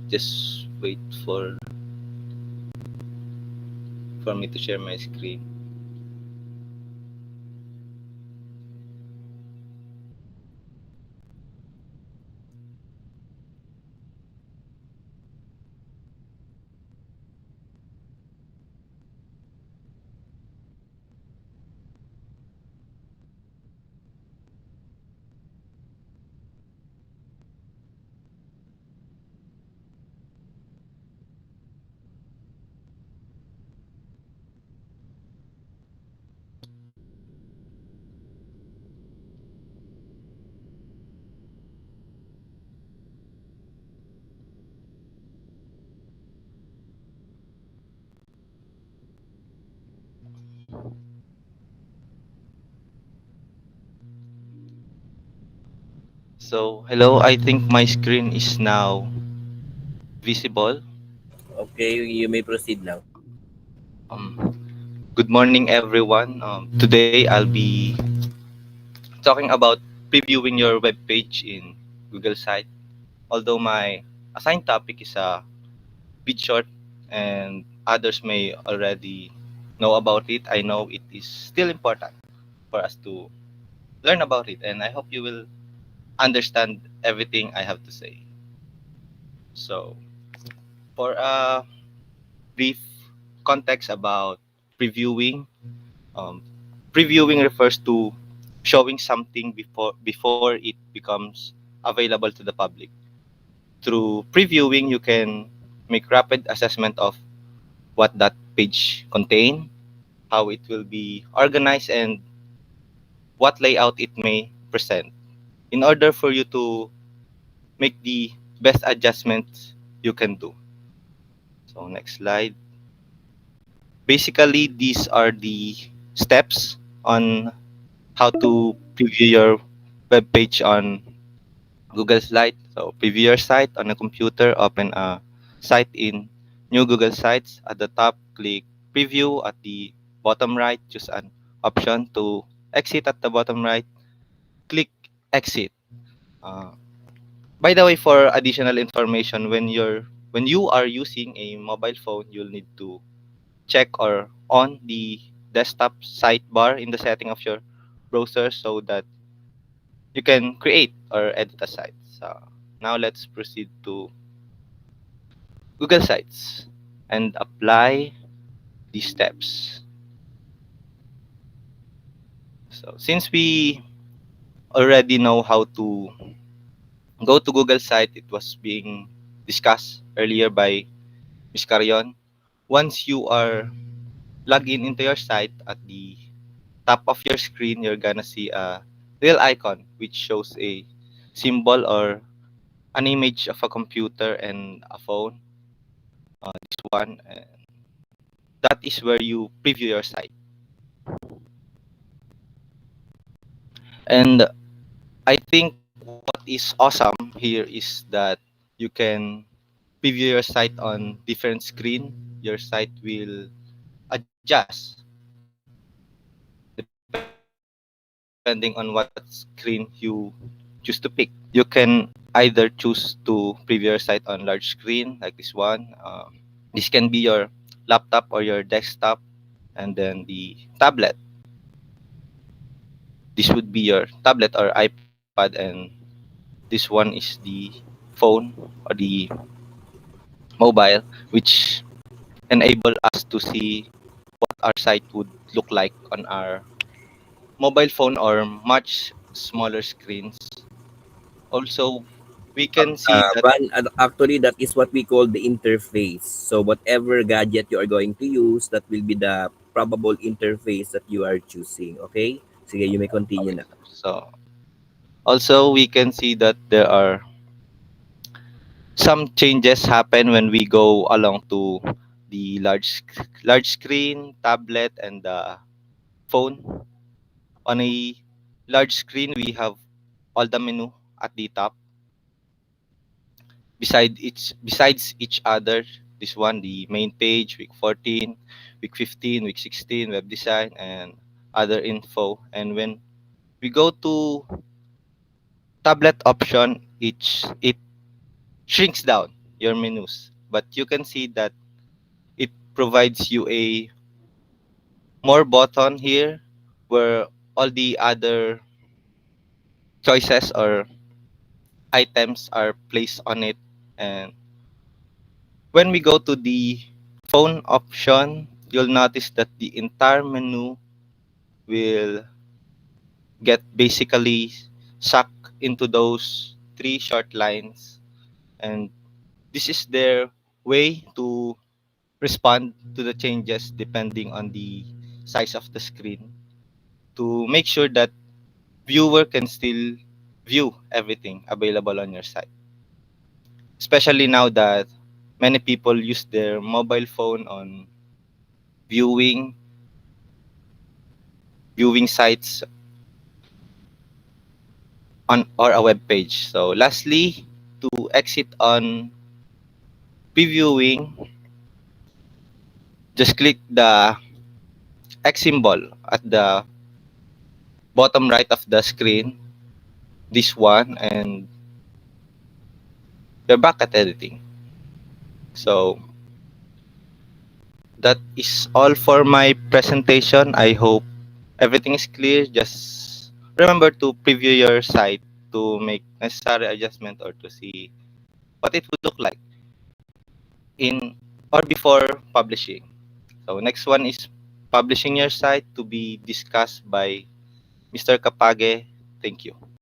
Just wait for me to share my screen. So, hello, I think my screen is now visible. Okay, you may proceed now. Um, Good morning, everyone. Today I'll be talking about previewing your web page in Google Site. Although my assigned topic is a bit short and others may already know about it, I know it is still important for us to learn about it, and I hope you will understand everything I have to say. So, for a brief context about previewing, um, previewing refers to showing something before it becomes available to the public. Through previewing, you can make rapid assessment of what that page contain, how it will be organized, and what layout it may present in order for you to make the best adjustments you can do. So next slide. Basically, these are the steps on how to preview your web page on Google Slide. So preview your site on a computer, open a site in new Google Sites. At the top, click preview. At the bottom right, choose an option to exit. At the bottom right, click exit. Uh, by the way, for additional information, when you are using a mobile phone, you'll need to check or on the desktop sidebar in the setting of your browser so that you can create or edit a site. So now let's proceed to Google Sites and apply these steps. So since we already know how to go to Google site, it was being discussed earlier by Ms. Carion. Once you are logged in into your site, at the top of your screen, you're gonna see a little icon which shows a symbol or an image of a computer and a phone. This one, that is where you preview your site. And I think what is awesome here is that you can preview your site on different screen. Your site will adjust depending on what screen you choose to pick. You can either choose to preview your site on large screen like this one. This can be your laptop or your desktop, and then the tablet. This would be your tablet or iPad, and this one is the phone or the mobile, which enable us to see what our site would look like on our mobile phone or much smaller screens. Also, we can see that. Actually, that is what we call the interface. So whatever gadget you are going to use, that will be the probable interface that you are choosing. Okay? Sige, you may continue Okay, na. so also we can see that there are some changes happen when we go along to the large screen, tablet, and the phone. On a large screen, we have all the menu at the top. Besides each other, this one, the main page, week 14, week 15, week 16, web design, and other info. And when we go to tablet option, it shrinks down. your menus. But you can see that it provides you a more button here where all the other choices or items are placed on it. And when we go to the phone option, you'll notice that the entire menu will get basically sucked into those three short lines. And this is their way to respond to the changes depending on the size of the screen to make sure that viewer can still view everything available on your site. Especially now that many people use their mobile phone on viewing viewing sites on or a web page. So lastly, to exit on previewing, just click the X symbol at the bottom right of the screen, this one, and you're back at editing. So that is all for my presentation. I hope everything is clear. Just remember to preview your site to make necessary adjustment or to see what it would look like in or before publishing. So next one is publishing your site to be discussed by Mr. Kapage. Thank you.